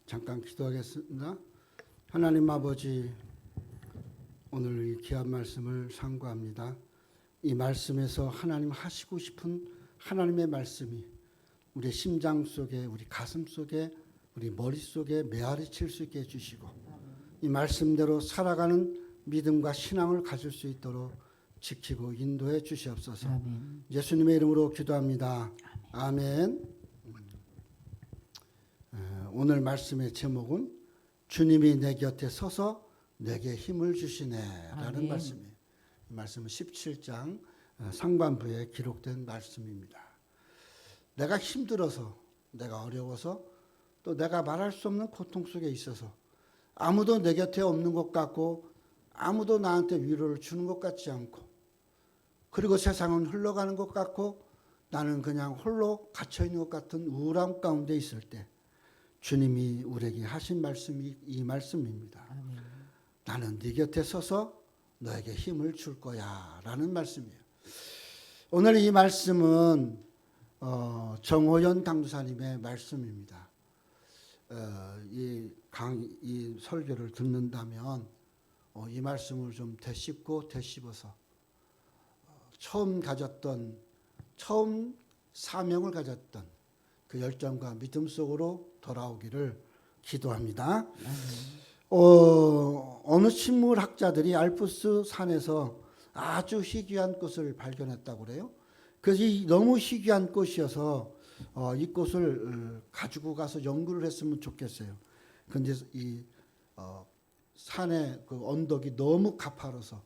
잠깐 기도하겠습니다. 하나님 아버지, 오늘 이 귀한 말씀을 상고합니다. 이 말씀에서 하나님 하시고 싶은 하나님의 말씀이 우리 심장 속에, 우리 가슴 속에, 우리 머릿속에 메아리 칠 수 있게 해주시고, 이 말씀대로 살아가는 믿음과 신앙을 가질 수 있도록 지키고 인도해 주시옵소서. 아멘. 예수님의 이름으로 기도합니다. 아멘. 오늘 말씀의 제목은 주님이 내 곁에 서서 내게 힘을 주시네라는 아멘. 말씀이에요. 이 말씀은 17장 상반부에 기록된 말씀입니다. 내가 힘들어서, 내가 어려워서, 또 내가 말할 수 없는 고통 속에 있어서 아무도 내 곁에 없는 것 같고 아무도 나한테 위로를 주는 것 같지 않고, 그리고 세상은 흘러가는 것 같고 나는 그냥 홀로 갇혀있는 것 같은 우울함 가운데 있을 때 주님이 우리에게 하신 말씀이 이 말씀입니다. 아멘. 나는 네 곁에 서서 너에게 힘을 줄 거야 라는 말씀이에요. 오늘 이 말씀은 정호연 강도사님의 말씀입니다. 이 설교를 듣는다면 이 말씀을 좀 되씹고 되씹어서 처음 사명을 가졌던 그 열정과 믿음 속으로 돌아오기를 기도합니다. 어느 식물학자들이 알프스 산에서 아주 희귀한 꽃을 발견했다고 그래요. 그래서 너무 희귀한 꽃이어서 이 꽃을 가지고 가서 연구를 했으면 좋겠어요. 그런데 이 산의 그 언덕이 너무 가파라서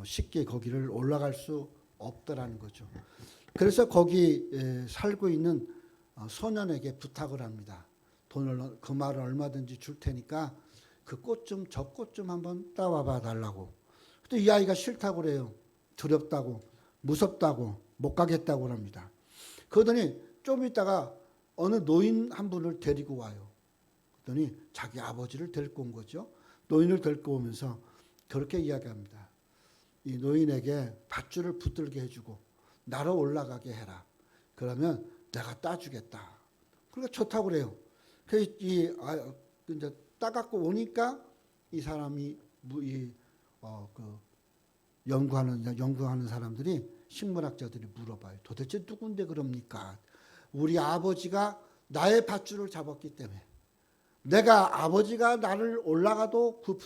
쉽게 거기를 올라갈 수 없더라는 거죠. 그래서 거기 살고 있는 소년에게 부탁을 합니다. 돈을, 그 말을 얼마든지 줄 테니까 그 꽃 좀, 저 꽃 좀 한번 따와봐 달라고. 근데 이 아이가 싫다고 그래요. 두렵다고, 무섭다고, 못 가겠다고 합니다. 그러더니 좀 있다가 어느 노인 한 분을 데리고 와요. 그러더니 자기 아버지를 데리고 온 거죠. 노인을 데리고 오면서 그렇게 이야기합니다. 이 노인에게 밧줄을 붙들게 해주고 날아 올라가게 해라. 그러면 내가 따주겠다. 그러니까 좋다고 그래요. 그래서 이제 따갖고 오니까 이 사람이 연구하는 사람들이, 식물학자들이 물어봐요. 도대체 누군데 그럽니까? 우리 아버지가 나의 밧줄을 잡았기 때문에, 내가 아버지가 나를 올라가도 그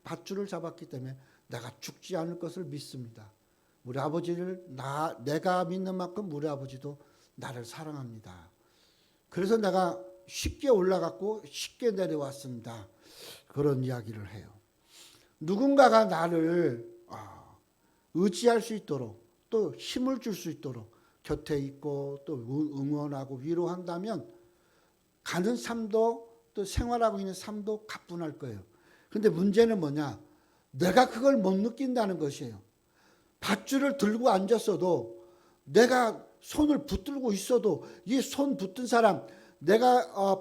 밧줄을 잡았기 때문에 내가 죽지 않을 것을 믿습니다. 우리 아버지를 내가 믿는 만큼 우리 아버지도 나를 사랑합니다. 그래서 내가 쉽게 올라갔고 쉽게 내려왔습니다. 그런 이야기를 해요. 누군가가 나를 의지할 수 있도록, 또 힘을 줄 수 있도록 곁에 있고 또 응원하고 위로한다면 가는 삶도, 또 생활하고 있는 삶도 가뿐할 거예요. 그런데 문제는 뭐냐? 내가 그걸 못 느낀다는 것이에요. 밧줄을 들고 앉았어도, 내가 손을 붙들고 있어도 이 손 붙든 사람, 내가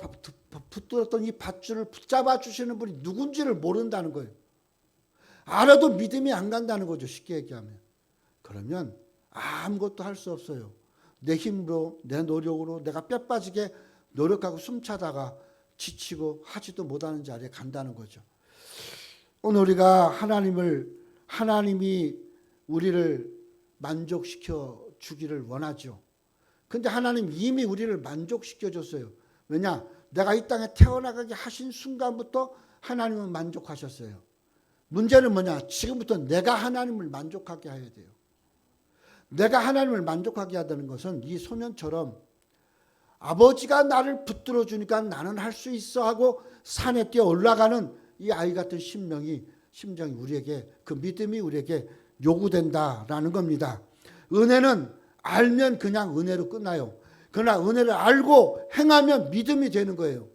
붙들었던 이 밧줄을 붙잡아 주시는 분이 누군지를 모른다는 거예요. 알아도 믿음이 안 간다는 거죠. 쉽게 얘기하면. 그러면 아무것도 할 수 없어요. 내 힘으로, 내 노력으로 내가 뼈 빠지게 노력하고 숨차다가 지치고 하지도 못하는 자리에 간다는 거죠. 오늘 우리가 하나님이 우리를 만족시켜 주기를 원하죠. 근데 하나님 이미 우리를 만족시켜 줬어요. 왜냐? 내가 이 땅에 태어나게 하신 순간부터 하나님은 만족하셨어요. 문제는 뭐냐? 지금부터 내가 하나님을 만족하게 해야 돼요. 내가 하나님을 만족하게 하다는 것은 이 소년처럼 아버지가 나를 붙들어 주니까 나는 할 수 있어 하고 산에 뛰어 올라가는 이 아이 같은 심정이 우리에게, 그 믿음이 우리에게 요구된다라는 겁니다. 은혜는 알면 그냥 은혜로 끝나요. 그러나 은혜를 알고 행하면 믿음이 되는 거예요.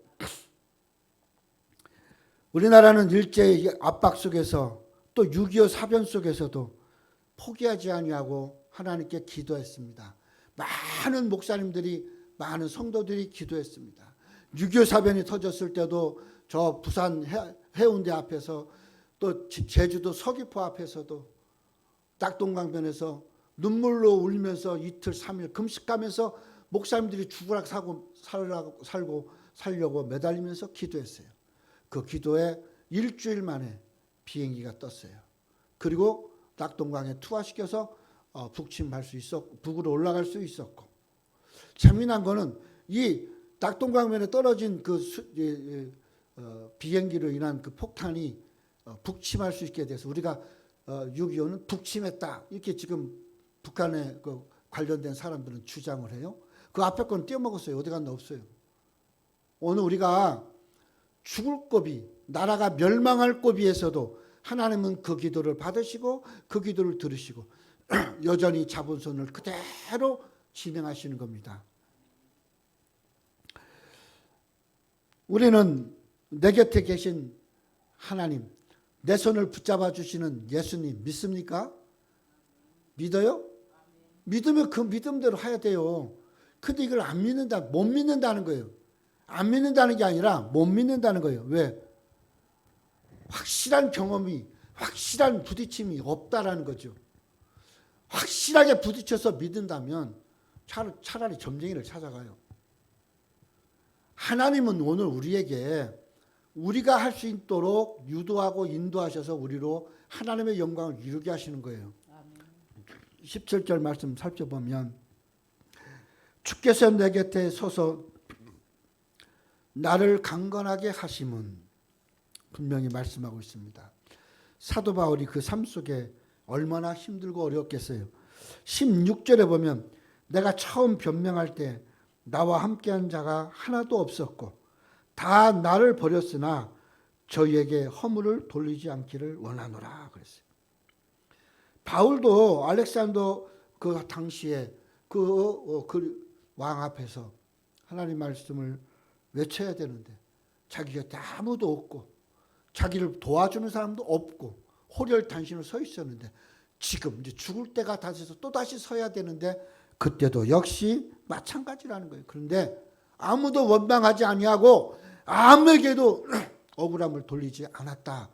우리나라는 일제의 압박 속에서, 또 6.25 사변 속에서도 포기하지 아니하고 하나님께 기도했습니다. 많은 목사님들이, 많은 성도들이 기도했습니다. 6.25 사변이 터졌을 때도 저 부산 해운대 앞에서, 또 제주도 서귀포 앞에서도, 낙동강변에서 눈물로 울면서 이틀 3일 금식하면서 목사님들이 죽으라 사고 살려고 매달리면서 기도했어요. 그 기도에 일주일 만에 비행기가 떴어요. 그리고 낙동강에 투하시켜서 북침할 수 있었고 북으로 올라갈 수 있었고, 재미난 거는 이 낙동강면에 떨어진 그 비행기로 인한 그 폭탄이 북침할 수 있게 돼서 우리가 6.25는 북침했다 이렇게 지금 북한에 그 관련된 사람들은 주장을 해요. 그 앞에 건 떼어먹었어요. 어디 갔나 없어요. 오늘 우리가 죽을 고비, 나라가 멸망할 고비에서도 하나님은 그 기도를 받으시고 그 기도를 들으시고 여전히 자본선을 그대로 진행하시는 겁니다. 우리는 내 곁에 계신 하나님, 내 손을 붙잡아 주시는 예수님 믿습니까? 믿어요? 믿으면 그 믿음대로 해야 돼요. 근데 이걸 안 믿는다, 못 믿는다는 거예요. 안 믿는다는 게 아니라 못 믿는다는 거예요. 왜? 확실한 경험이, 확실한 부딪힘이 없다라는 거죠. 확실하게 부딪혀서 믿는다면 차라리 점쟁이를 찾아가요. 하나님은 오늘 우리에게 우리가 할 수 있도록 유도하고 인도하셔서 우리로 하나님의 영광을 이루게 하시는 거예요. 17절 말씀 살펴보면 주께서 내 곁에 서서 나를 강건하게 하심은, 분명히 말씀하고 있습니다. 사도 바울이 그 삶 속에 얼마나 힘들고 어려웠겠어요. 16절에 보면 내가 처음 변명할 때 나와 함께한 자가 하나도 없었고 다 나를 버렸으나 저희에게 허물을 돌리지 않기를 원하노라 그랬어요. 바울도 알렉산더 그 당시에 그 왕 앞에서 하나님 말씀을 외쳐야 되는데 자기 곁에 아무도 없고 자기를 도와주는 사람도 없고 호련단신으로 서 있었는데 지금 이제 죽을 때가 다 돼서 또다시 서야 되는데 그때도 역시 마찬가지라는 거예요. 그런데 아무도 원망하지 아니하고 아무에게도 억울함을 돌리지 않았다.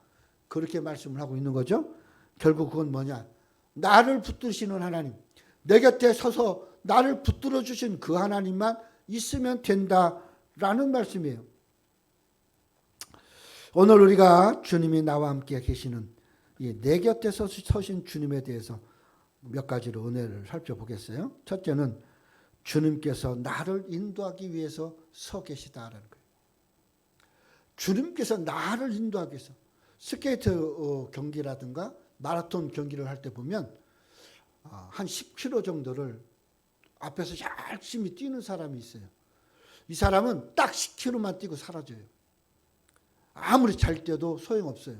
그렇게 말씀을 하고 있는 거죠. 결국 그건 뭐냐? 나를 붙드시는 하나님, 내 곁에 서서 나를 붙들어 주신 그 하나님만 있으면 된다라는 말씀이에요. 오늘 우리가 주님이 나와 함께 계시는 내 곁에 서신 주님에 대해서 몇 가지로 은혜를 살펴보겠어요. 첫째는 주님께서 나를 인도하기 위해서 서 계시다라는 거예요. 주님께서 나를 인도하기 위해서. 스케이트 경기라든가 마라톤 경기를 할 때 보면 한 10km 정도를 앞에서 열심히 뛰는 사람이 있어요. 이 사람은 딱 10km만 뛰고 사라져요. 아무리 잘 뛰어도 소용없어요.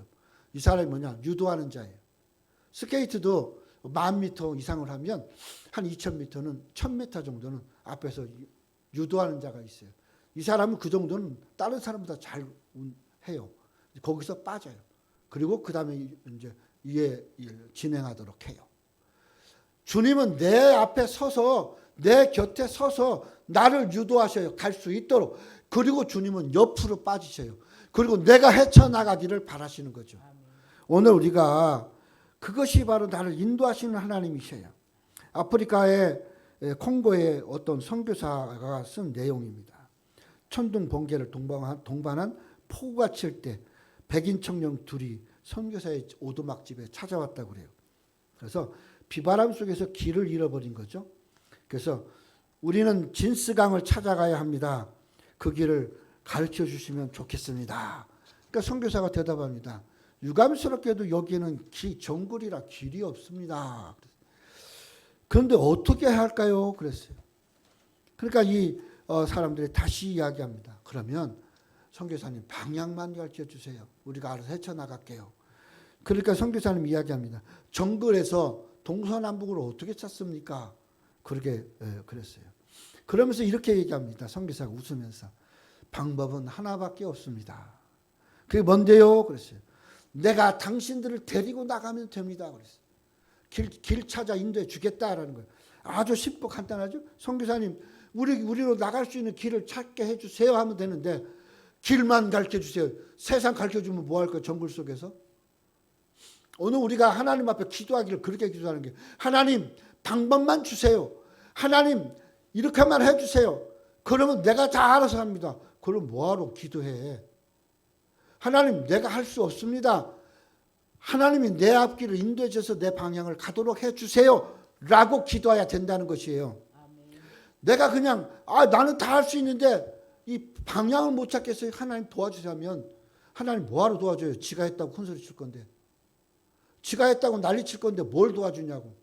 이 사람이 뭐냐? 유도하는 자예요. 스케이트도 10,000m 이상을 하면 한 2,000m는 1,000m 정도는 앞에서 유도하는 자가 있어요. 이 사람은 그 정도는 다른 사람보다 잘 해요. 거기서 빠져요. 그리고 그 다음에 이제 이에 진행하도록 해요. 주님은 내 앞에 서서 내 곁에 서서 나를 유도하셔요. 갈 수 있도록. 그리고 주님은 옆으로 빠지셔요. 그리고 내가 헤쳐나가기를 바라시는 거죠. 오늘 우리가 그것이 바로 나를 인도하시는 하나님이셔요. 아프리카의 콩고의 어떤 선교사가 쓴 내용입니다. 천둥 번개를 동반한 폭우가 칠 때 백인 청년 둘이 선교사의 오두막집에 찾아왔다고 그래요. 그래서 비바람 속에서 길을 잃어버린 거죠. 그래서 우리는 진스강을 찾아가야 합니다. 그 길을 가르쳐 주시면 좋겠습니다. 그러니까 선교사가 대답합니다. 유감스럽게도 여기는 정글이라 길이 없습니다. 그런데 어떻게 해야 할까요? 그랬어요. 그러니까 이 사람들이 다시 이야기합니다. 그러면 선교사님 방향만 가르쳐 주세요. 우리가 알아서 헤쳐나갈게요. 그러니까 선교사님 이야기합니다. 정글에서 동서남북으로 어떻게 찾습니까? 그렇게 그랬어요. 그러면서 이렇게 얘기합니다. 선교사가 웃으면서 방법은 하나밖에 없습니다. 그게 뭔데요? 그랬어요. 내가 당신들을 데리고 나가면 됩니다. 그랬어요. 길 찾아 인도해 주겠다라는 거예요. 아주 쉽고 간단하죠. 선교사님 우리로 나갈 수 있는 길을 찾게 해주세요 하면 되는데 길만 가르쳐주세요. 세상 가르쳐주면 뭐 할까요? 정글 속에서. 오늘 우리가 하나님 앞에 기도하기를 그렇게 기도하는 게 하나님 방법만 주세요. 하나님 이렇게만 해주세요. 그러면 내가 다 알아서 합니다. 그럼 뭐하러 기도해? 하나님, 내가 할 수 없습니다. 하나님이 내 앞길을 인도해 줘서 내 방향을 가도록 해주세요. 라고 기도해야 된다는 것이에요. 내가 그냥 나는 다 할 수 있는데 이 방향을 못 찾겠어요. 하나님 도와주자면 하나님 뭐하러 도와줘요? 지가 했다고 큰소리 칠 건데. 지가 했다고 난리 칠 건데 뭘 도와주냐고.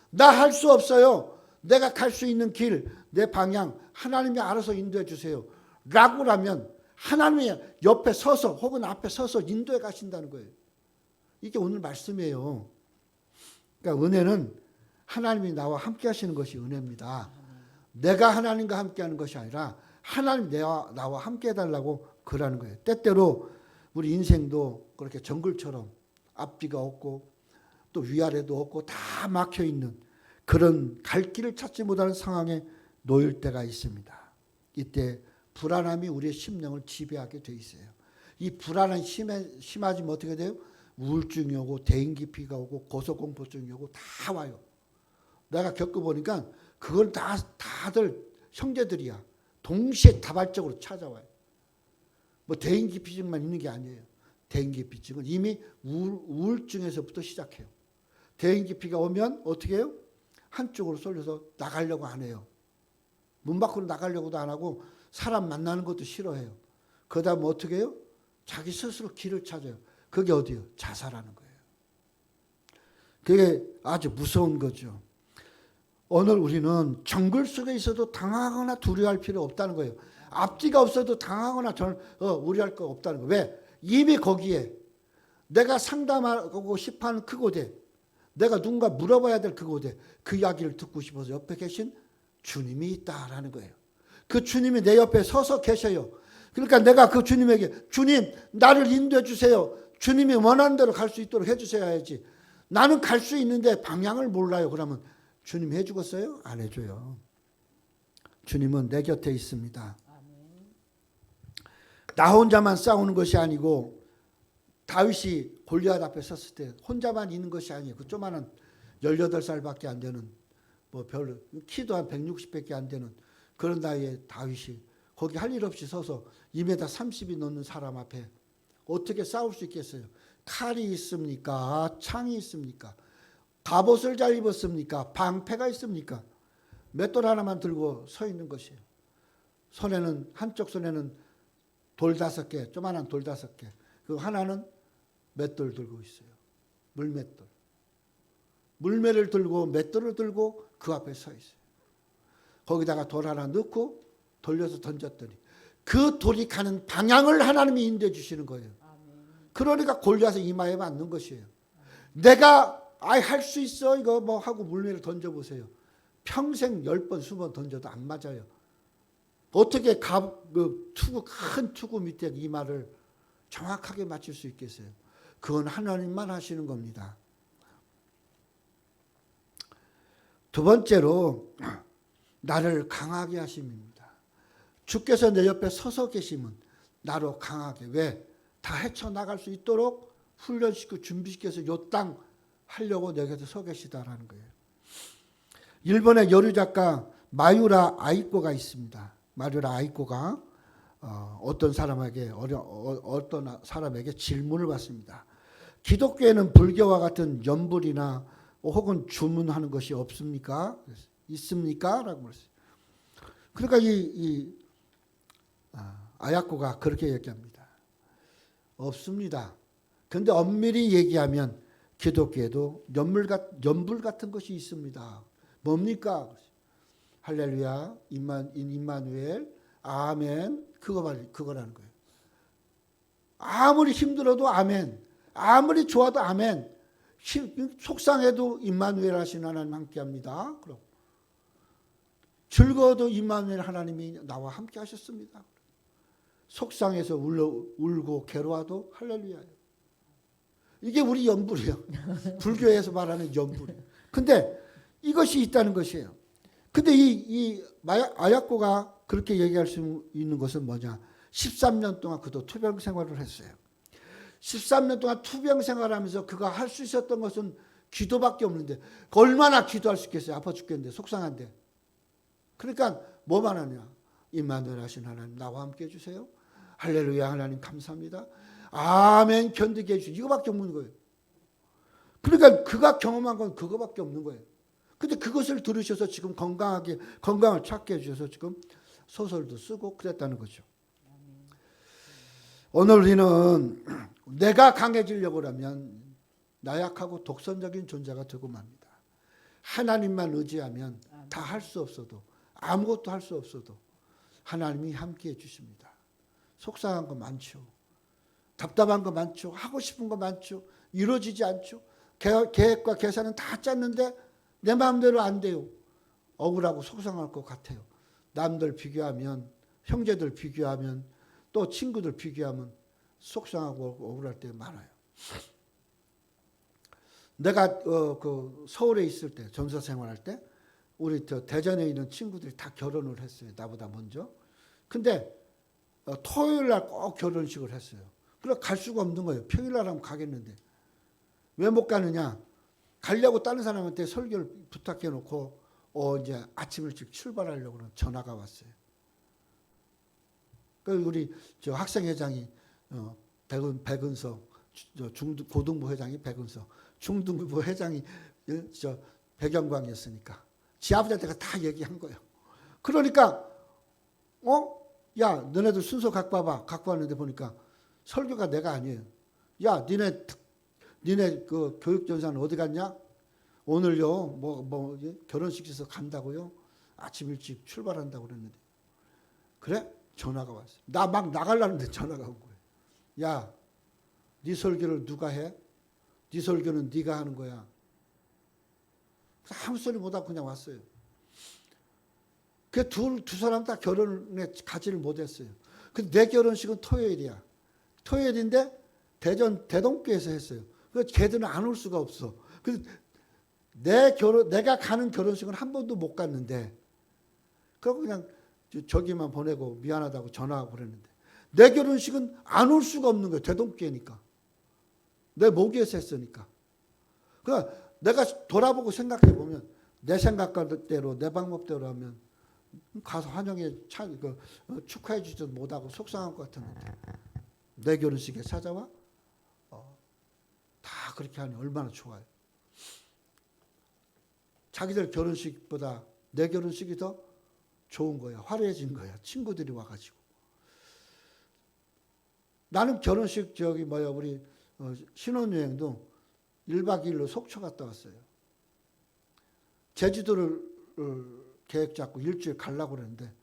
나 할 수 없어요. 내가 갈 수 있는 길, 내 방향 하나님이 알아서 인도해 주세요. 라고라면 하나님이 옆에 서서 혹은 앞에 서서 인도해 가신다는 거예요. 이게 오늘 말씀이에요. 그러니까 은혜는 하나님이 나와 함께 하시는 것이 은혜입니다. 내가 하나님과 함께 하는 것이 아니라 하나님 나와 함께 해달라고 그러는 거예요. 때때로 우리 인생도 그렇게 정글처럼 앞뒤가 없고 또 위아래도 없고 다 막혀있는 그런 갈 길을 찾지 못하는 상황에 놓일 때가 있습니다. 이때 불안함이 우리의 심령을 지배하게 돼 있어요. 이 불안함이 심해지면 어떻게 돼요? 우울증이 오고 대인기피가 오고 고소공포증이 오고 다 와요. 내가 겪어보니까 그건 다들 형제들이야. 동시에 다발적으로 찾아와요. 뭐 대인기피증만 있는 게 아니에요. 대인기피증은 이미 우울증에서부터 시작해요. 대인기피가 오면 어떻게 해요? 한쪽으로 쏠려서 나가려고 안 해요. 문 밖으로 나가려고도 안 하고 사람 만나는 것도 싫어해요. 그 다음에 어떻게 해요? 자기 스스로 길을 찾아요. 그게 어디요? 자살하는 거예요. 그게 아주 무서운 거죠. 오늘 우리는 정글 속에 있어도 당하거나 두려워할 필요 없다는 거예요. 앞뒤가 없어도 당하거나 우려할 거 없다는 거예요. 왜? 이미 거기에 내가 상담하고 싶어하는 그곳에 내가 누군가 물어봐야 될 그곳에 그 이야기를 듣고 싶어서 옆에 계신 주님이 있다라는 거예요. 그 주님이 내 옆에 서서 계셔요. 그러니까 내가 그 주님에게 주님 나를 인도해 주세요. 주님이 원하는 대로 갈 수 있도록 해주셔야지. 나는 갈 수 있는데 방향을 몰라요. 그러면 주님 해주겠어요? 안 해줘요. 주님은 내 곁에 있습니다. 나 혼자만 싸우는 것이 아니고 다윗이 골리앗 앞에 섰을 때 혼자만 있는 것이 아니에요. 그 조그마한 18살밖에 안 되는 뭐 별로 키도 한 160밖에 안 되는 그런 나이에 다윗이 거기 할 일 없이 서서 2m 30이 넘는 사람 앞에 어떻게 싸울 수 있겠어요? 칼이 있습니까? 창이 있습니까? 갑옷을 잘 입었습니까? 방패가 있습니까? 맷돌 하나만 들고 서 있는 것이에요. 손에는 한쪽 손에는 돌 5개, 조그만한 돌 5개. 그 하나는 맷돌 들고 있어요. 물맷돌. 물매를 들고 맷돌을 들고 그 앞에 서 있어요. 거기다가 돌 하나 넣고 돌려서 던졌더니 그 돌이 가는 방향을 하나님이 인도해 주시는 거예요. 그러니까 골리앗의 이마에 맞는 것이에요. 내가 할 수 있어 이거 뭐 하고 물매를 던져보세요. 평생 10번 20번 던져도 안 맞아요. 어떻게 큰 투구 밑에 이마를 정확하게 맞출 수 있겠어요? 그건 하나님만 하시는 겁니다. 두 번째로 나를 강하게 하심입니다. 주께서 내 옆에 서서 계시면 나로 강하게 왜? 다 헤쳐나갈 수 있도록 훈련시키고 준비시켜서 요 땅 하려고 내 곁에 서 계시다라는 거예요. 일본의 여류 작가 마유라 아이코가 있습니다. 마유라 아이코가 어떤 사람에게 질문을 받습니다. 기독교에는 불교와 같은 염불이나 혹은 주문하는 것이 없습니까? 있습니까? 라고 물었어요. 그러니까 아야코가 그렇게 얘기합니다. 없습니다. 그런데 엄밀히 얘기하면 기독교에도 염불 같은 것이 있습니다. 뭡니까? 할렐루야, 임마누엘, 아멘, 그거라는 거예요. 아무리 힘들어도 아멘, 아무리 좋아도 아멘, 속상해도 임마누엘 하시는 하나님 함께합니다. 그럼 즐거워도 임마누엘 하나님이 나와 함께 하셨습니다. 속상해서 울고 괴로워도 할렐루야예요. 이게 우리 염불이에요. 불교에서 말하는 염불이에요. 근데 이것이 있다는 것이에요. 근데 이 아야코가 그렇게 얘기할 수 있는 것은 뭐냐? 13년 동안 그도 투병 생활을 했어요. 13년 동안 투병 생활하면서 그가 할 수 있었던 것은 기도밖에 없는데 얼마나 기도할 수 있겠어요? 아파 죽겠는데 속상한데. 그러니까 뭐만 하냐? 임마누엘 하신 하나님 나와 함께 해주세요. 할렐루야 하나님 감사합니다. 아멘 견디게 해주세요. 이거밖에 없는 거예요. 그러니까 그가 경험한 건 그거밖에 없는 거예요. 근데 그것을 들으셔서 지금 건강을 찾게 해주셔서 지금 소설도 쓰고 그랬다는 거죠. 오늘 우리는 내가 강해지려고 하면 나약하고 독선적인 존재가 되고 맙니다. 하나님만 의지하면 다 할 수 없어도 아무것도 할 수 없어도 하나님이 함께해 주십니다. 속상한 거 많죠. 답답한 거 많죠. 하고 싶은 거 많죠. 이루어지지 않죠. 계획과 계산은 다 짰는데 내 마음대로 안 돼요. 억울하고 속상할 것 같아요. 남들 비교하면, 형제들 비교하면, 또 친구들 비교하면 속상하고 억울할 때 많아요. 내가 그 서울에 있을 때, 전사 생활할 때 우리 대전에 있는 친구들이 다 결혼을 했어요. 나보다 먼저. 근데 토요일 날 꼭 결혼식을 했어요. 그래 갈 수가 없는 거예요. 평일 날 하면 가겠는데. 왜 못 가느냐? 가려고 다른 사람한테 설교를 부탁해 놓고 이제 아침 일찍 출발하려고 전화가 왔어요. 그 우리 저 학생회장이 백은석, 고등부 회장이 백은석, 중등부 회장이 저 백영광이었으니까 지 아버지한테 다 얘기한 거예요. 그러니까 야 너네들 순서 갖고 와봐. 갖고 왔는데 보니까 설교가 내가 아니에요. 야 니네 그 교육전사는 어디 갔냐? 오늘요 뭐 결혼식에서 간다고요. 아침 일찍 출발한다고 그랬는데 그래? 전화가 왔어요. 나 막 나가려는데 전화가 온 거예요. 야, 네 설교를 누가 해? 네 설교는 네가 하는 거야. 아무 소리 못하고 그냥 왔어요. 그 두 사람 다 결혼에 가지를 못했어요. 근데 내 결혼식은 토요일이야. 토요일인데 대전 대동교에서 했어요. 그래서 걔들은 안 올 수가 없어. 그래서 내가 가는 결혼식은 한 번도 못 갔는데, 그러고 그냥 저기만 보내고 미안하다고 전화하고 그랬는데, 내 결혼식은 안 올 수가 없는 거예요. 대동교니까. 내 모교에서 했으니까. 그러니까 내가 돌아보고 생각해 보면, 내 생각대로, 내 방법대로 하면, 가서 환영에 축하해 주지도 못하고 속상한 것 같았는데, 내 결혼식에 찾아와? 다 그렇게 하니 얼마나 좋아요. 자기들 결혼식보다 내 결혼식이 더 좋은 거야. 화려해진 거야. 친구들이 와가지고. 나는 결혼식 우리 신혼여행도 1박 2일로 속초 갔다 왔어요. 제주도를 계획 잡고 일주일 가려고 그랬는데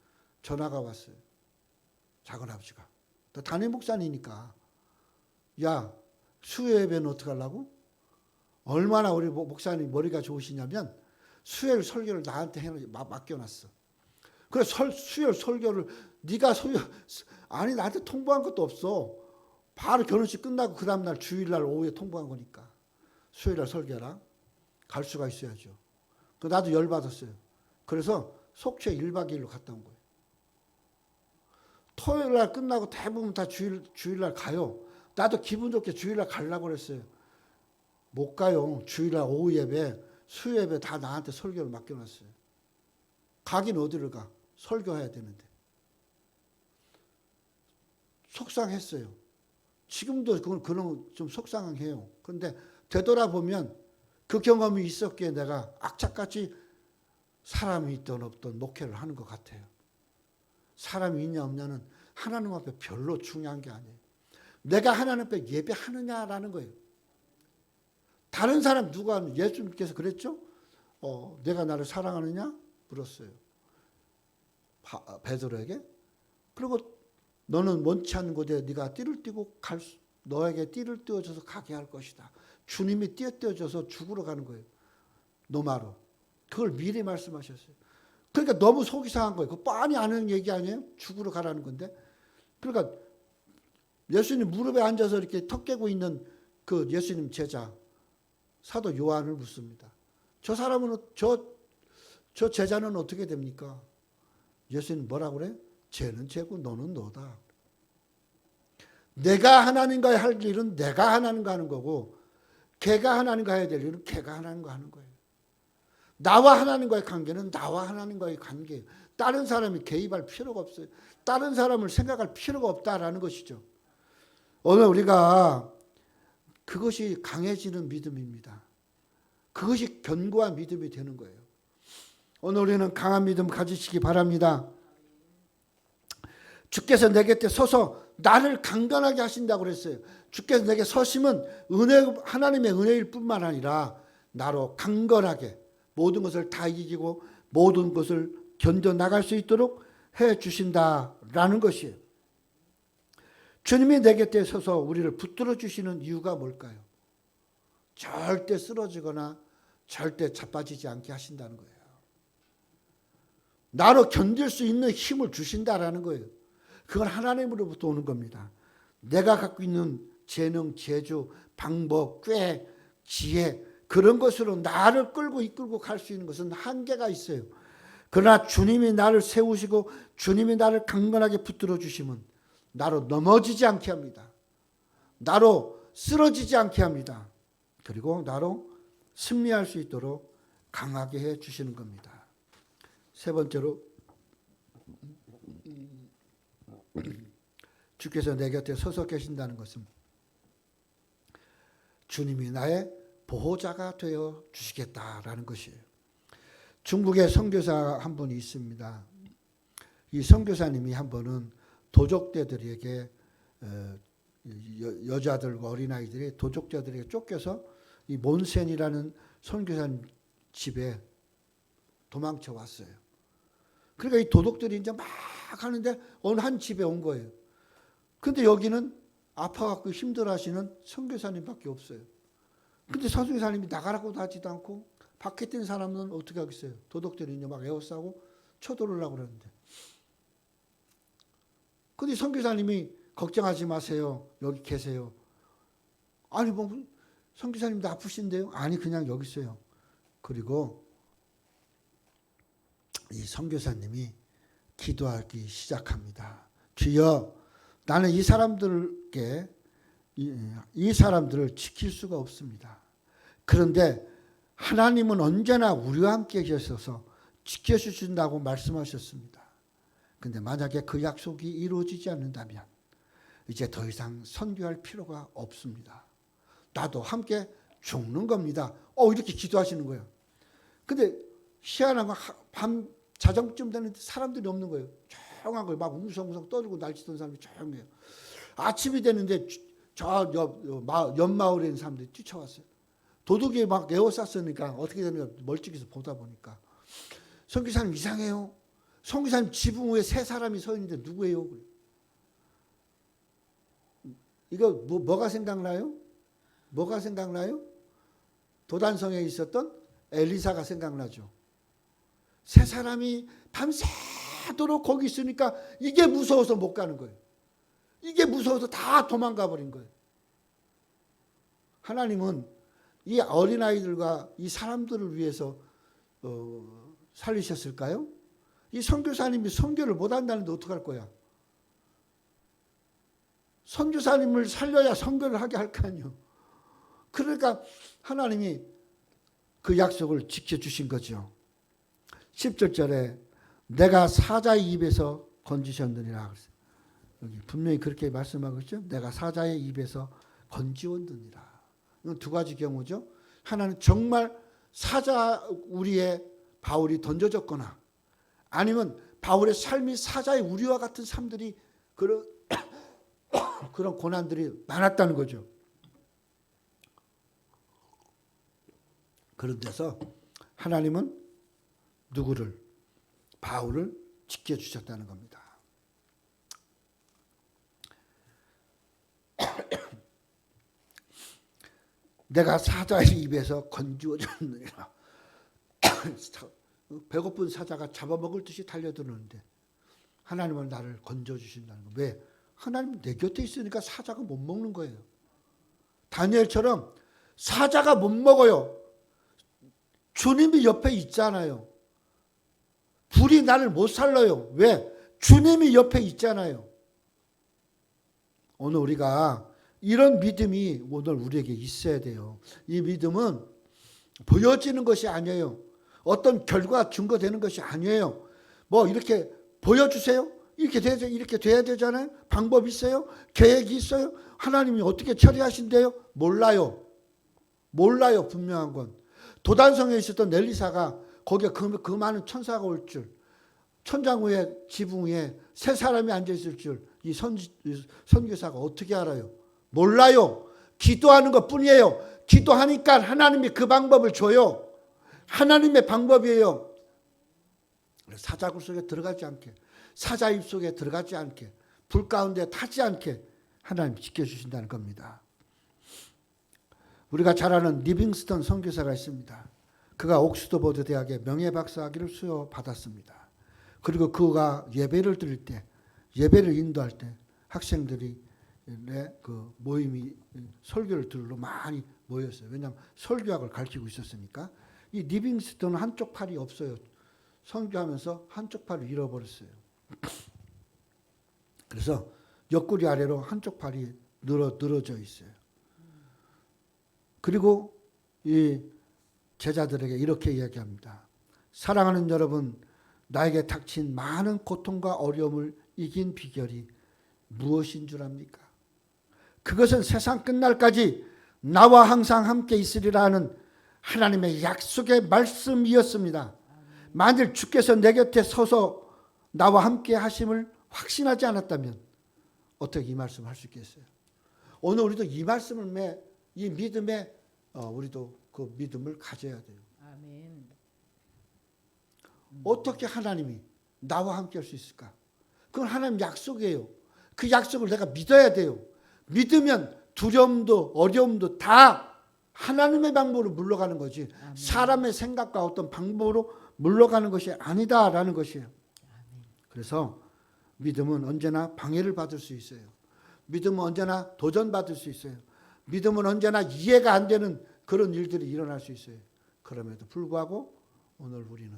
전화가 왔어요. 작은아버지가. 너 담임 목사니까 야 수요 예배는 어떻게 하려고? 얼마나 우리 목사님 머리가 좋으시냐면 수요일 설교를 나한테 맡겨놨어. 그래서 수요일 설교를 네가 아니 나한테 통보한 것도 없어. 바로 결혼식 끝나고 그 다음날 주일날 오후에 통보한 거니까. 수요일날 설교라. 갈 수가 있어야죠. 나도 열받았어요. 그래서 속초에 1박 2일로 갔다 온 거예요. 토요일날 끝나고 대부분 다 주일날 가요. 나도 기분 좋게 주일날 가려고 그랬어요. 못 가요. 주일날 오후 예배, 수요 예배 다 나한테 설교를 맡겨놨어요. 가긴 어디를 가. 설교해야 되는데. 속상했어요. 지금도 그런 좀 속상해요. 근데 되돌아보면 그 경험이 있었기에 내가 악착같이 사람이 있든 없든 목회를 하는 것 같아요. 사람이 있냐 없냐는 하나님 앞에 별로 중요한 게 아니에요. 내가 하나님 앞에 예배하느냐라는 거예요. 다른 사람 누가 예수님께서 그랬죠? 내가 나를 사랑하느냐? 물었어요. 베드로에게. 그리고 너는 원치 않는 곳에 네가 띠를 띠고 너에게 띠를 띄워줘서 가게 할 것이다. 주님이 띄워줘서 죽으러 가는 거예요. 노마로. 그걸 미리 말씀하셨어요. 그러니까 너무 속이 상한 거예요. 그거 뻔히 아는 얘기 아니에요? 죽으러 가라는 건데. 그러니까 예수님 무릎에 앉아서 이렇게 턱 깨고 있는 그 예수님 제자 사도 요한을 묻습니다. 저 사람은 저 제자는 어떻게 됩니까? 예수님 뭐라고 그래? 쟤는 쟤고 너는 너다. 내가 하나님과 할 일은 내가 하나님과 하는 거고 걔가 하나님과 해야 될 일은 걔가 하나님과 하는 거예요. 나와 하나님과의 관계는 나와 하나님과의 관계예요. 다른 사람이 개입할 필요가 없어요. 다른 사람을 생각할 필요가 없다라는 것이죠. 오늘 우리가 그것이 강해지는 믿음입니다. 그것이 견고한 믿음이 되는 거예요. 오늘 우리는 강한 믿음 가지시기 바랍니다. 주께서 내 곁에 서서 나를 강건하게 하신다고 그랬어요. 주께서 내게 서심은 하나님의 은혜일 뿐만 아니라 나로 강건하게 모든 것을 다 이기고 모든 것을 견뎌나갈 수 있도록 해 주신다라는 것이에요. 주님이 내 곁에 서서 우리를 붙들어 주시는 이유가 뭘까요? 절대 쓰러지거나 절대 자빠지지 않게 하신다는 거예요. 나로 견딜 수 있는 힘을 주신다라는 거예요. 그건 하나님으로부터 오는 겁니다. 내가 갖고 있는 재능, 재주, 방법, 꾀, 지혜 그런 것으로 나를 끌고 이끌고 갈 수 있는 것은 한계가 있어요. 그러나 주님이 나를 세우시고 주님이 나를 강건하게 붙들어 주시면 나로 넘어지지 않게 합니다. 나로 쓰러지지 않게 합니다. 그리고 나로 승리할 수 있도록 강하게 해 주시는 겁니다. 세 번째로 주께서 내 곁에 서서 계신다는 것은 주님이 나의 보호자가 되어 주시겠다라는 것이에요. 중국에 선교사 한 분이 있습니다. 이 선교사님이 한 번은 도적대들에게 여자들과 어린아이들이 도적자들에게 쫓겨서 이 몬센이라는 선교사님 집에 도망쳐 왔어요. 그러니까 이 도둑들이 이제 막 하는데 어느 한 집에 온 거예요. 근데 여기는 아파갖고 힘들어하시는 선교사님밖에 없어요. 근데 선교사님이 나가라고도 하지도 않고 밖에 뛴 사람은 어떻게 하겠어요? 도둑들이 이제 막 에워싸고 쳐들어오려고 그러는데. 근데 선교사님이 걱정하지 마세요. 여기 계세요. 아니 뭐 선교사님도 아프신데요? 아니 그냥 여기 있어요. 그리고 이 선교사님이 기도하기 시작합니다. 주여, 나는 이 사람들을 지킬 수가 없습니다. 그런데 하나님은 언제나 우리와 함께 계셔서 지켜주신다고 말씀하셨습니다. 그런데 만약에 그 약속이 이루어지지 않는다면 이제 더 이상 선교할 필요가 없습니다. 나도 함께 죽는 겁니다. 이렇게 기도하시는 거예요. 근데 희한한 건 밤 자정쯤 되는데 사람들이 없는 거예요. 조용한 거예요. 막 웅성웅성 떠들고 날치던 사람이 조용해요. 아침이 되는데 저 옆마을에 있는 사람들이 뛰쳐왔어요. 도둑이 막 에워쌌으니까 어떻게 되는가 멀찍이서 보다 보니까 선교사님 이상해요. 선교사님 지붕 위에 세 사람이 서 있는데 누구예요? 이거 뭐가 생각나요? 뭐가 생각나요? 도단성에 있었던 엘리사가 생각나죠. 세 사람이 밤새도록 거기 있으니까 이게 무서워서 못 가는 거예요. 이게 무서워서 다 도망가 버린 거예요. 하나님은 이 어린아이들과 이 사람들을 위해서 살리셨을까요? 이 선교사님이 선교를 못한다는데 어떡할 거야? 선교사님을 살려야 선교를 하게 할 거 아니에요. 그러니까 하나님이 그 약속을 지켜주신 거죠. 17절에 내가 사자의 입에서 건지셨느니라. 여기 분명히 그렇게 말씀하고 있죠. 내가 사자의 입에서 건지었느니라. 이건 두 가지 경우죠. 하나는 정말 사자 우리의 바울이 던져졌거나 아니면 바울의 삶이 사자의 우리와 같은 삶들이 그런 고난들이 많았다는 거죠. 그런 데서 하나님은 누구를? 바울을 지켜주셨다는 겁니다. 내가 사자의 입에서 건지어졌느니라. 배고픈 사자가 잡아먹을 듯이 달려드는데 하나님은 나를 건져주신다는 거. 왜? 하나님은 내 곁에 있으니까 사자가 못 먹는 거예요. 다니엘처럼 사자가 못 먹어요. 주님이 옆에 있잖아요. 불이 나를 못 살려요. 왜? 주님이 옆에 있잖아요. 오늘 우리가 이런 믿음이 오늘 우리에게 있어야 돼요. 이 믿음은 보여지는 것이 아니에요. 어떤 결과 증거되는 것이 아니에요. 뭐 이렇게 보여주세요. 이렇게 돼야 되잖아요. 방법 있어요? 계획이 있어요? 하나님이 어떻게 처리하신대요? 몰라요. 분명한 건. 도단성에 있었던 엘리사가 거기에 그 많은 천사가 올 줄, 천장 위에 지붕 위에 세 사람이 앉아 있을 줄 이 선교사가 어떻게 알아요? 몰라요. 기도하는 것 뿐이에요. 기도하니까 하나님이 그 방법을 줘요. 하나님의 방법이에요. 사자굴 속에 들어가지 않게, 사자 입 속에 들어가지 않게, 불 가운데 타지 않게 하나님 지켜주신다는 겁니다. 우리가 잘 아는 리빙스턴 선교사가 있습니다. 그가 옥스퍼드 대학에 명예박사학위를 수여받았습니다. 그리고 그가 예배를 드릴 때, 예배를 인도할 때 학생들이 그 모임이 설교를 들으러 많이 모였어요. 왜냐하면 설교학을 가르치고 있었으니까. 이 리빙스턴은 한쪽 팔이 없어요. 선교하면서 한쪽 팔을 잃어버렸어요. 그래서 옆구리 아래로 한쪽 팔이 늘어져 있어요. 그리고 이 제자들에게 이렇게 이야기합니다. 사랑하는 여러분, 나에게 닥친 많은 고통과 어려움을 이긴 비결이 무엇인 줄 압니까? 그것은 세상 끝날까지 나와 항상 함께 있으리라 하는 하나님의 약속의 말씀이었습니다. 만일 주께서 내 곁에 서서 나와 함께 하심을 확신하지 않았다면 어떻게 이 말씀을 할 수 있겠어요? 오늘 우리도 이 말씀을 이 믿음에 우리도 그 믿음을 가져야 돼요. 아멘. 어떻게 하나님이 나와 함께 할 수 있을까? 그건 하나님 약속이에요. 그 약속을 내가 믿어야 돼요. 믿으면 두려움도 어려움도 다 하나님의 방법으로 물러가는 거지 아멘. 사람의 생각과 어떤 방법으로 물러가는 것이 아니다라는 것이에요. 아멘. 그래서 믿음은 언제나 방해를 받을 수 있어요. 믿음은 언제나 도전받을 수 있어요. 믿음은 언제나 이해가 안 되는 그런 일들이 일어날 수 있어요. 그럼에도 불구하고 오늘 우리는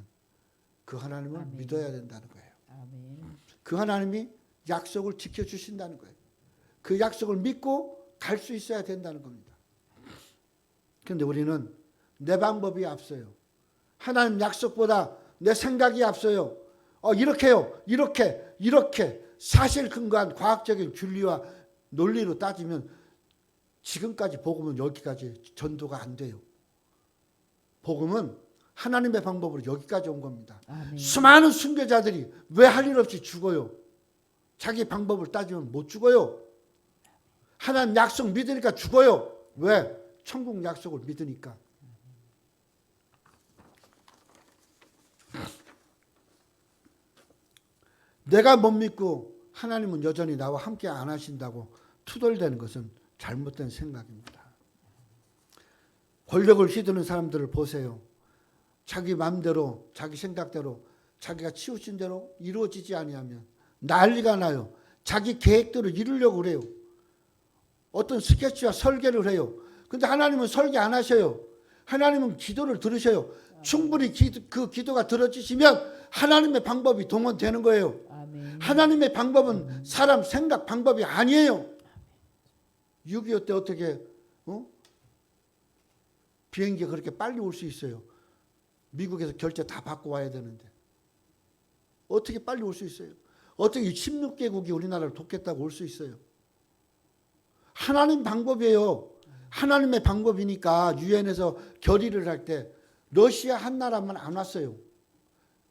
그 하나님을 아멘. 믿어야 된다는 거예요. 아멘. 그 하나님이 약속을 지켜주신다는 거예요. 그 약속을 믿고 갈 수 있어야 된다는 겁니다. 그런데 우리는 내 방법이 앞서요. 하나님 약속보다 내 생각이 앞서요. 이렇게요. 이렇게 사실 근거한 과학적인 진리와 논리로 따지면 지금까지 복음은 여기까지 전도가 안 돼요. 복음은 하나님의 방법으로 여기까지 온 겁니다. 아멘. 수많은 순교자들이 왜 할 일 없이 죽어요? 자기 방법을 따지면 못 죽어요. 하나님 약속 믿으니까 죽어요. 왜? 천국 약속을 믿으니까. 내가 못 믿고 하나님은 여전히 나와 함께 안 하신다고 투덜대는 것은 잘못된 생각입니다. 권력을 휘두르는 사람들을 보세요. 자기 마음대로 자기 생각대로 자기가 치우친 대로 이루어지지 아니하면 난리가 나요. 자기 계획대로 이루려고 그래요. 어떤 스케치와 설계를 해요. 근데 하나님은 설계 안 하셔요. 하나님은 기도를 들으셔요. 충분히 그 기도가 들어지시면 하나님의 방법이 동원되는 거예요. 아멘. 하나님의 방법은 사람 생각 방법이 아니에요. 6.25 때 어떻게 비행기가 그렇게 빨리 올 수 있어요? 미국에서 결제 다 받고 와야 되는데 어떻게 빨리 올 수 있어요? 어떻게 16개국이 우리나라를 돕겠다고 올 수 있어요? 하나님 방법이에요. 하나님의 방법이니까 유엔에서 결의를 할 때 러시아 한 나라만 안 왔어요.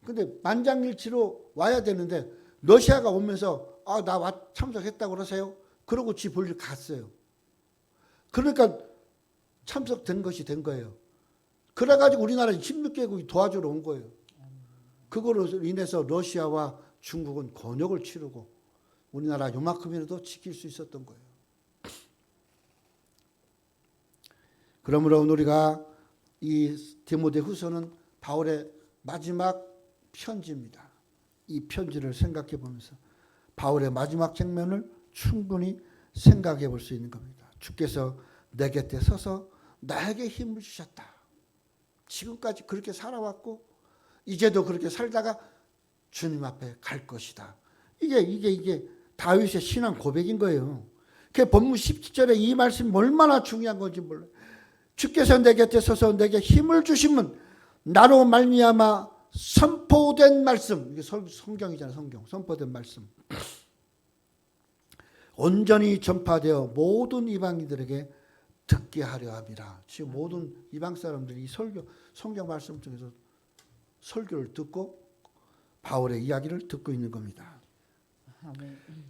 근데 만장일치로 와야 되는데 러시아가 오면서 나 참석했다고 그러세요? 그러고 지 볼일 갔어요. 그러니까 참석된 것이 된 거예요. 그래가지고 우리나라 16개국이 도와주러 온 거예요. 그거로 인해서 러시아와 중국은 곤욕을 치르고 우리나라 요만큼이라도 지킬 수 있었던 거예요. 그러므로 우리가 이 디모데후서는 바울의 마지막 편지입니다. 이 편지를 생각해 보면서 바울의 마지막 장면을 충분히 생각해 볼 수 있는 겁니다. 주께서 내 곁에 서서 나에게 힘을 주셨다. 지금까지 그렇게 살아왔고 이제도 그렇게 살다가 주님 앞에 갈 것이다. 이게 다윗의 신앙 고백인 거예요. 그 본문 17절에 이 말씀이 얼마나 중요한 건지 몰라요. 주께서 내 곁에 서서 내게 힘을 주시면 나로 말미암아 선포된 말씀, 이게 성경이잖아요. 성경 선포된 말씀 온전히 전파되어 모든 이방인들에게 듣게 하려 함이라. 지금 모든 이방 사람들이 이 성경 말씀 중에서 설교를 듣고 바울의 이야기를 듣고 있는 겁니다.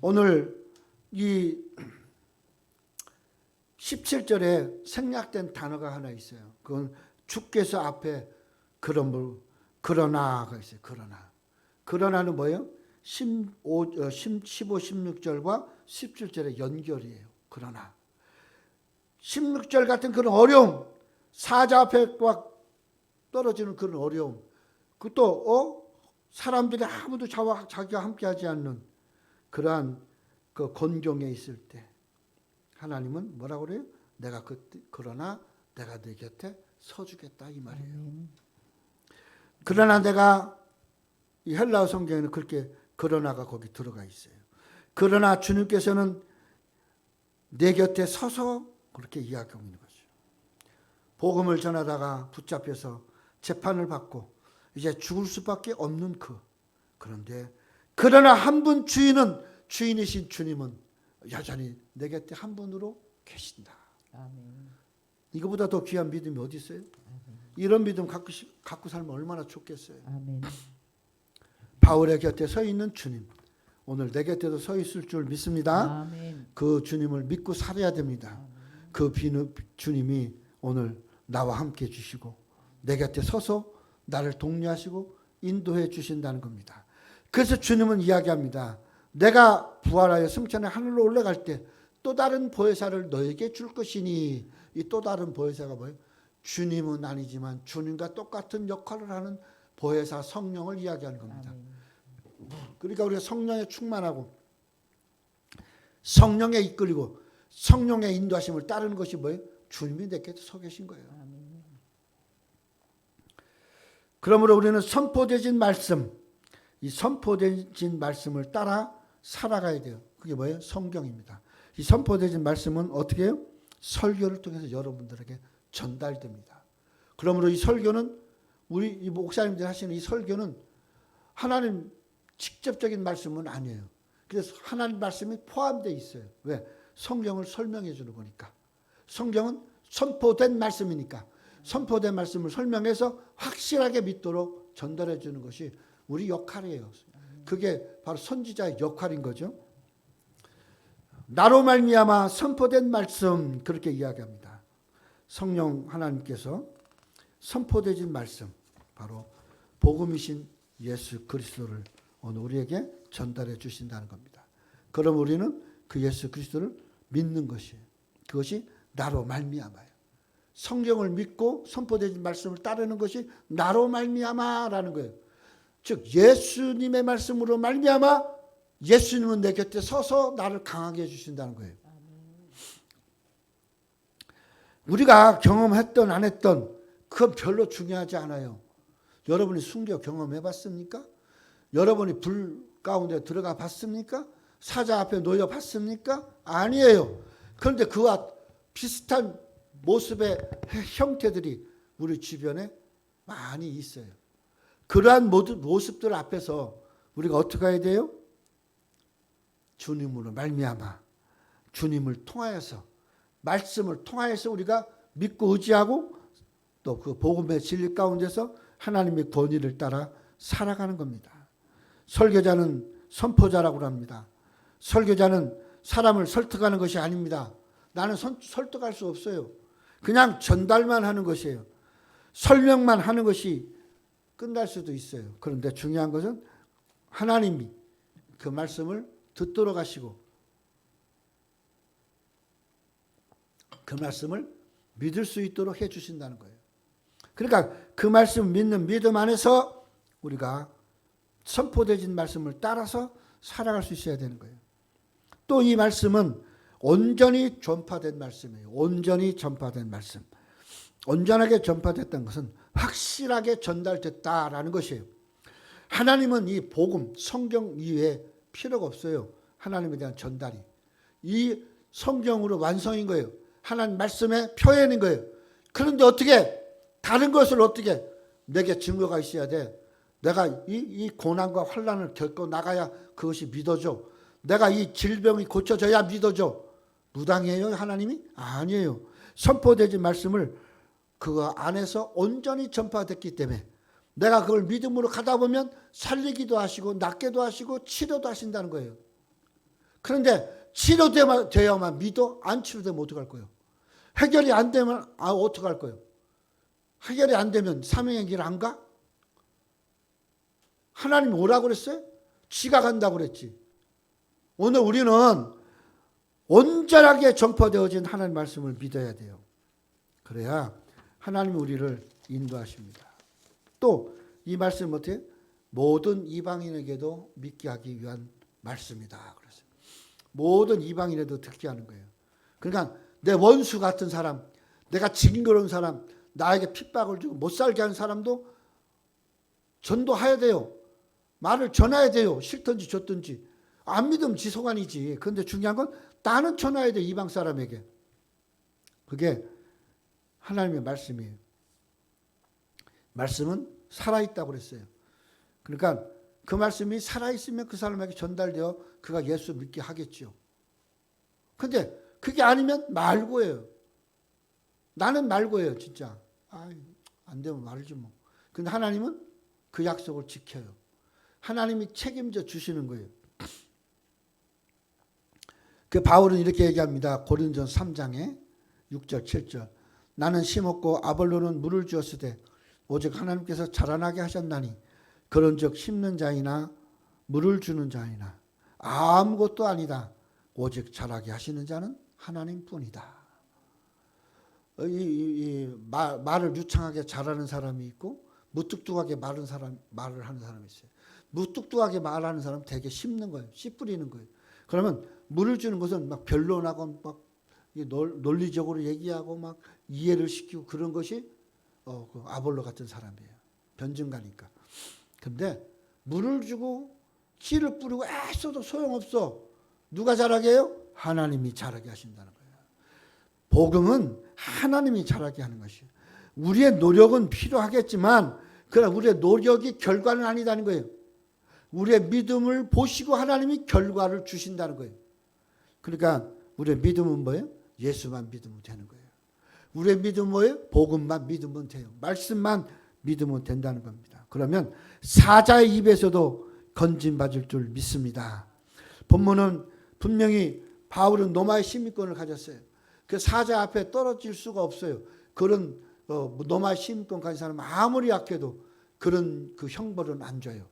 오늘 이 17절에 생략된 단어가 하나 있어요. 그건 주께서 앞에 그러나가 있어요. 그러나는 뭐예요? 15, 16절과 17절의 연결이에요. 그러나 16절 같은 그런 어려움, 사자 앞에 막 떨어지는 그런 어려움, 그것도 사람들이 아무도 자기와 함께하지 않는 그러한 그 곤경에 있을 때 하나님은 뭐라고 그래요? 그러나 내가 네 곁에 서주겠다 이 말이에요. 그러나 내가 이 헬라어 성경에는 그렇게 그러나가 거기 들어가 있어요. 그러나 주님께서는 내 곁에 서서 그렇게 이야기하고 있는 거죠. 복음을 전하다가 붙잡혀서 재판을 받고 이제 죽을 수밖에 없는 그런데 그러나 한 분 주인이신 주님은 여전히 내 곁에 한 분으로 계신다. 아멘. 이거보다 더 귀한 믿음이 어디 있어요? 아멘. 이런 믿음 갖고 살면 얼마나 좋겠어요. 아멘. 바울의 곁에 서 있는 주님, 오늘 내 곁에도 서 있을 줄 믿습니다. 아멘. 그 주님을 믿고 살아야 됩니다. 아멘. 그 주님이 오늘 나와 함께 해주시고 내 곁에 서서 나를 독려하시고 인도해 주신다는 겁니다. 그래서 주님은 이야기합니다. 내가 부활하여 승천해 하늘로 올라갈 때 또 다른 보혜사를 너에게 줄 것이니, 이 또 다른 보혜사가 뭐예요? 주님은 아니지만 주님과 똑같은 역할을 하는 보혜사 성령을 이야기하는 겁니다. 그러니까 우리가 성령에 충만하고 성령에 이끌리고 성령의 인도하심을 따르는 것이 뭐예요? 주님이 내 곁에 서 계신 거예요. 그러므로 우리는 선포되진 말씀, 이 선포되진 말씀을 따라 살아가야 돼요. 그게 뭐예요? 성경입니다. 이 선포되진 말씀은 어떻게 해요? 설교를 통해서 여러분들에게 전달됩니다. 그러므로 이 설교는 우리 이 목사님들이 하시는 이 설교는 하나님 직접적인 말씀은 아니에요. 그래서 하나님 말씀이 포함되어 있어요. 왜? 성경을 설명해 주는 거니까. 성경은 선포된 말씀이니까. 선포된 말씀을 설명해서 확실하게 믿도록 전달해 주는 것이 우리 역할이에요. 그게 바로 선지자의 역할인 거죠. 나로 말미암아 선포된 말씀, 그렇게 이야기합니다. 성령 하나님께서 선포되진 말씀, 바로 복음이신 예수 그리스도를 오늘 우리에게 전달해 주신다는 겁니다. 그럼 우리는 그 예수 그리스도를 믿는 것이에요. 그것이 나로 말미암아요. 성경을 믿고 선포되진 말씀을 따르는 것이 나로 말미암아라는 거예요. 즉 예수님의 말씀으로 말미암아 예수님은 내 곁에 서서 나를 강하게 해주신다는 거예요. 우리가 경험했던 안 했던 그건 별로 중요하지 않아요. 여러분이 순교 경험해 봤습니까? 여러분이 불 가운데 들어가 봤습니까? 사자 앞에 놓여 봤습니까? 아니에요. 그런데 그와 비슷한 모습의 형태들이 우리 주변에 많이 있어요. 그러한 모습들 앞에서 우리가 어떻게 해야 돼요? 주님으로 말미암아 주님을 통하여서 말씀을 통하여서 우리가 믿고 의지하고 또 그 복음의 진리 가운데서 하나님의 권위를 따라 살아가는 겁니다. 설교자는 선포자라고 합니다. 설교자는 사람을 설득하는 것이 아닙니다. 나는 설득할 수 없어요. 그냥 전달만 하는 것이에요. 설명만 하는 것이 끝날 수도 있어요. 그런데 중요한 것은 하나님이 그 말씀을 듣도록 하시고 그 말씀을 믿을 수 있도록 해 주신다는 거예요. 그러니까 그 말씀 믿는 믿음 안에서 우리가 선포되진 말씀을 따라서 살아갈 수 있어야 되는 거예요. 또 이 말씀은 온전히 전파된 말씀이에요. 온전히 전파된 말씀. 온전하게 전파됐다는 것은 확실하게 전달됐다라는 것이에요. 하나님은 이 복음, 성경 이외에 필요가 없어요. 하나님에 대한 전달이. 이 성경으로 완성인 거예요. 하나님 말씀의 표현인 거예요. 그런데 어떻게 다른 것을 어떻게 내게 증거가 있어야 돼. 내가 이 고난과 환난을 겪고 나가야 그것이 믿어져. 내가 이 질병이 고쳐져야 믿어져. 무당이에요 하나님이? 아니에요. 선포되진 말씀을 그 안에서 온전히 전파됐기 때문에 내가 그걸 믿음으로 가다 보면 살리기도 하시고 낫게도 하시고 치료도 하신다는 거예요. 그런데 치료되어야만 믿어? 안 치료되면 어떡할 거예요? 해결이 안 되면 어떡할 거예요? 해결이 안 되면 사명의 길 안 가? 하나님이 오라고 그랬어요? 지가 간다고 그랬지. 오늘 우리는 온전하게 전파되어진 하나님 말씀을 믿어야 돼요. 그래야 하나님이 우리를 인도하십니다. 또 이 말씀은 어때요? 모든 이방인에게도 믿게 하기 위한 말씀이다. 그랬어요. 모든 이방인에도 듣게 하는 거예요. 그러니까 내 원수 같은 사람, 내가 징그러운 사람, 나에게 핍박을 주고 못 살게 하는 사람도 전도해야 돼요. 말을 전해야 돼요. 싫든지 좋든지. 안 믿으면 지소관이지. 그런데 중요한 건 나는 전해야 돼. 이방 사람에게. 그게 하나님의 말씀이에요. 말씀은 살아있다고 그랬어요. 그러니까 그 말씀이 살아있으면 그 사람에게 전달되어 그가 예수 믿게 하겠죠. 근데 그게 아니면 말고예요. 나는 말고예요. 진짜. 안 되면 말지 뭐. 근데 하나님은 그 약속을 지켜요. 하나님이 책임져 주시는 거예요. 그 바울은 이렇게 얘기합니다. 고린도전서 3장에 6절 7절. 나는 심었고 아볼로는 물을 주었으되 오직 하나님께서 자라나게 하셨나니 그런즉 심는 자이나 물을 주는 자이나 아무것도 아니다. 오직 자라게 하시는 자는 하나님뿐이다. 말을 유창하게 잘하는 사람이 있고 무뚝뚝하게 말을 하는 사람이 있어요. 무뚝뚝하게 말하는 사람은 되게 심는 거예요. 씨 뿌리는 거예요. 그러면 물을 주는 것은 막 변론하고 막 논리적으로 얘기하고 막 이해를 시키고 그런 것이 그 아볼로 같은 사람이에요. 변증가니까. 근데 물을 주고 씨를 뿌리고 애써도 소용없어. 누가 자라게 해요? 하나님이 자라게 하신다는 거예요. 복음은 하나님이 자라게 하는 것이에요. 우리의 노력은 필요하겠지만 그러나 우리의 노력이 결과는 아니다는 거예요. 우리의 믿음을 보시고 하나님이 결과를 주신다는 거예요. 그러니까 우리의 믿음은 뭐예요? 예수만 믿으면 되는 거예요. 우리의 믿음은 뭐예요? 복음만 믿으면 돼요. 말씀만 믿으면 된다는 겁니다. 그러면 사자의 입에서도 건진받을 줄 믿습니다. 본문은 분명히 바울은 노마의 시민권을 가졌어요. 그 사자 앞에 떨어질 수가 없어요. 그런 노마의 시민권 가진 사람은 아무리 약해도 그런 그 형벌은 안 줘요.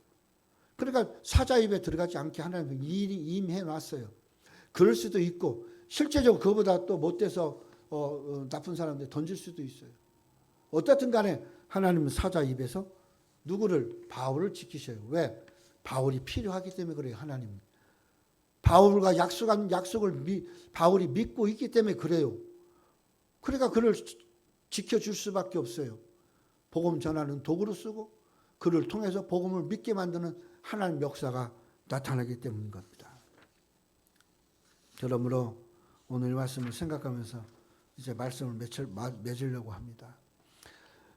그러니까 사자 입에 들어가지 않게 하나님은 임해 놨어요. 그럴 수도 있고 실제적으로 그보다 또 못돼서 나쁜 사람들 던질 수도 있어요. 어떻든 간에 하나님은 사자 입에서 누구를? 바울을 지키셔요. 왜? 바울이 필요하기 때문에 그래요. 하나님. 바울과 약속한 약속을 바울이 믿고 있기 때문에 그래요. 그러니까 그를 지켜줄 수밖에 없어요. 복음 전하는 도구로 쓰고 그를 통해서 복음을 믿게 만드는 하나님의 역사가 나타나기 때문인 겁니다. 그러므로 오늘 말씀을 생각하면서 이제 말씀을 맺으려고 합니다.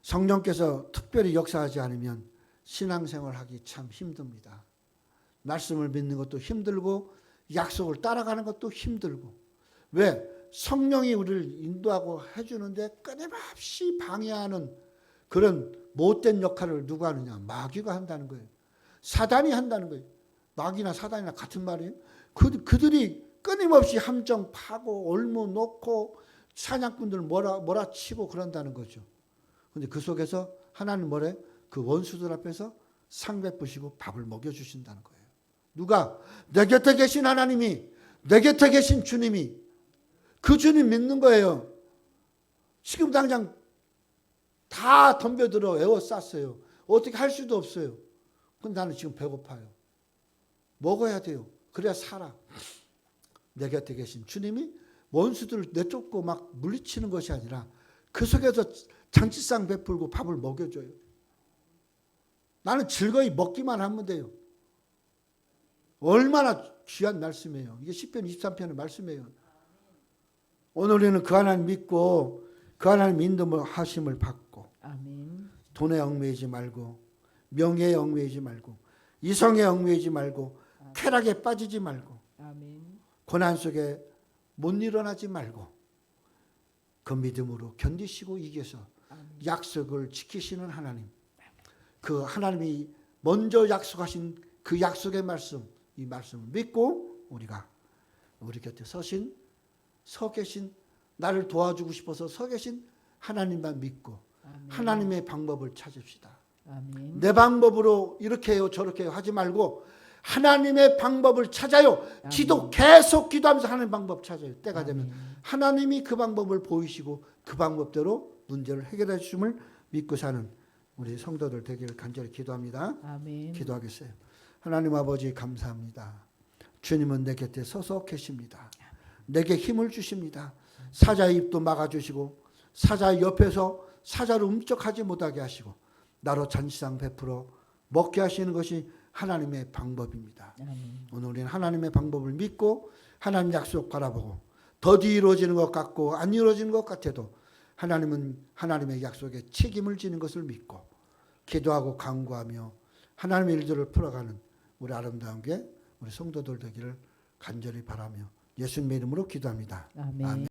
성령께서 특별히 역사하지 않으면 신앙생활하기 참 힘듭니다. 말씀을 믿는 것도 힘들고 약속을 따라가는 것도 힘들고. 왜? 성령이 우리를 인도하고 해주는데 끊임없이 방해하는 그런 못된 역할을 누가 하느냐? 마귀가 한다는 거예요. 사단이 한다는 거예요. 마귀나 사단이나 같은 말이에요. 그들이 끊임없이 함정 파고 올무 놓고 사냥꾼들 몰아치고 그런다는 거죠. 그런데 그 속에서 하나님 뭐래? 그 원수들 앞에서 상 베푸시고 밥을 먹여주신다는 거예요. 누가? 내 곁에 계신 하나님이, 내 곁에 계신 주님이, 그 주님 믿는 거예요. 지금 당장 다 덤벼들어 에워쌌어요. 어떻게 할 수도 없어요. 근데 나는 지금 배고파요. 먹어야 돼요. 그래야 살아. 내 곁에 계신 주님이 원수들을 내쫓고 막 물리치는 것이 아니라 그 속에서 잔치상 베풀고 밥을 먹여줘요. 나는 즐거이 먹기만 하면 돼요. 얼마나 귀한 말씀이에요. 이게 시편 23편의 말씀이에요. 오늘 우리는 그 하나님 믿고 그 하나님 인도하심을 받고 아멘. 돈에 얽매이지 말고 명예에 얽매이지 말고 이성에 얽매이지 말고 쾌락에 빠지지 말고 아멘. 고난 속에 못 일어나지 말고 그 믿음으로 견디시고 이겨서 아멘. 약속을 지키시는 하나님, 그 하나님이 먼저 약속하신 그 약속의 말씀, 이 말씀을 믿고 우리가 우리 곁에 서 계신 나를 도와주고 싶어서 서 계신 하나님만 믿고 아멘. 하나님의 방법을 찾읍시다. 아멘. 내 방법으로 이렇게 해요 저렇게 해요 하지 말고 하나님의 방법을 찾아요. 계속 기도하면서 하나님의 방법 찾아요. 때가 되면 하나님이 그 방법을 보이시고 그 방법대로 문제를 해결해 주심을 믿고 사는 우리 성도들 되기를 간절히 기도합니다. 아멘. 기도하겠어요. 하나님 아버지 감사합니다. 주님은 내 곁에 서서 계십니다. 내게 힘을 주십니다. 사자의 입도 막아주시고 사자의 옆에서 사자를 움쩍하지 못하게 하시고 나로 잔치상 베풀어 먹게 하시는 것이 하나님의 방법입니다. 아멘. 오늘 우리는 하나님의 방법을 믿고 하나님 약속 바라보고 더디 이루어지는 것 같고 안 이루어지는 것 같아도 하나님은 하나님의 약속에 책임을 지는 것을 믿고 기도하고 간구하며 하나님의 일들을 풀어가는 우리 아름다운 게 우리 성도들 되기를 간절히 바라며 예수님의 이름으로 기도합니다. 아멘. 아멘.